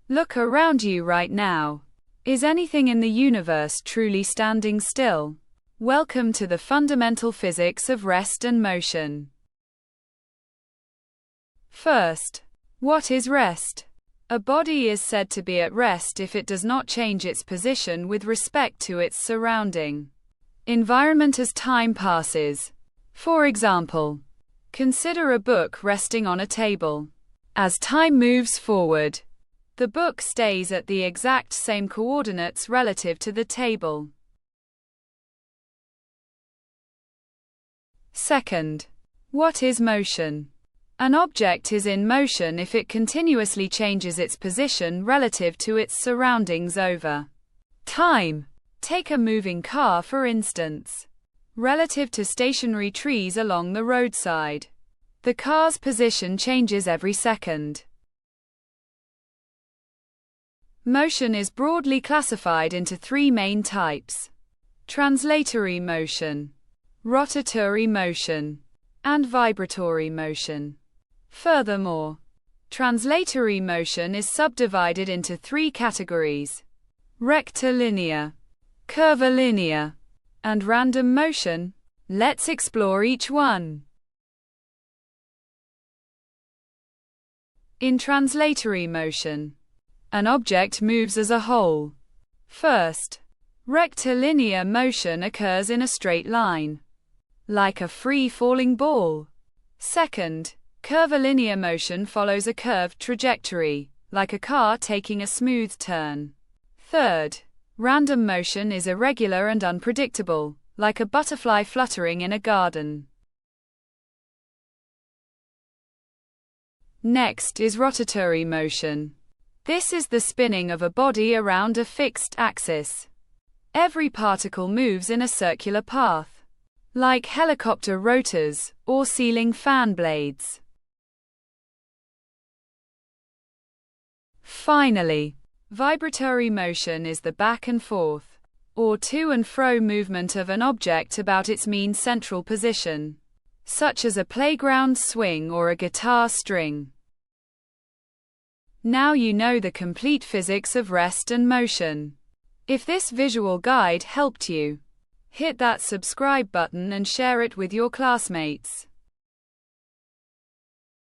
Look around you right now. Is anything in the universe truly standing still? Welcome to the fundamental physics of rest and motion. First, what is rest? A body is said to be at rest if it does not change its position with respect to its surrounding environment as time passes. For example, consider a book resting on a table. As time moves forward, the book stays at the exact same coordinates relative to the table. Second, what is motion? An object is in motion if it continuously changes its position relative to its surroundings over time. Take a moving car for instance. Relative to stationary trees along the roadside, the car's position changes every second. Motion is broadly classified into three main types: translatory motion, rotatory motion, and vibratory motion. Furthermore, translatory motion is subdivided into three categories: rectilinear, curvilinear, and random motion. Let's explore each one. In translatory motion, an object moves as a whole. First, rectilinear motion occurs in a straight line, like a free-falling ball. Second, curvilinear motion follows a curved trajectory, like a car taking a smooth turn. Third, random motion is irregular and unpredictable, like a butterfly fluttering in a garden. Next is rotatory motion. This is the spinning of a body around a fixed axis. Every particle moves in a circular path, like helicopter rotors or ceiling fan blades. Finally, vibratory motion is the back and forth, or to and fro movement of an object about its mean central position, such as a playground swing or a guitar string. Now you know the complete physics of rest and motion. If this visual guide helped you, hit that subscribe button and share it with your classmates.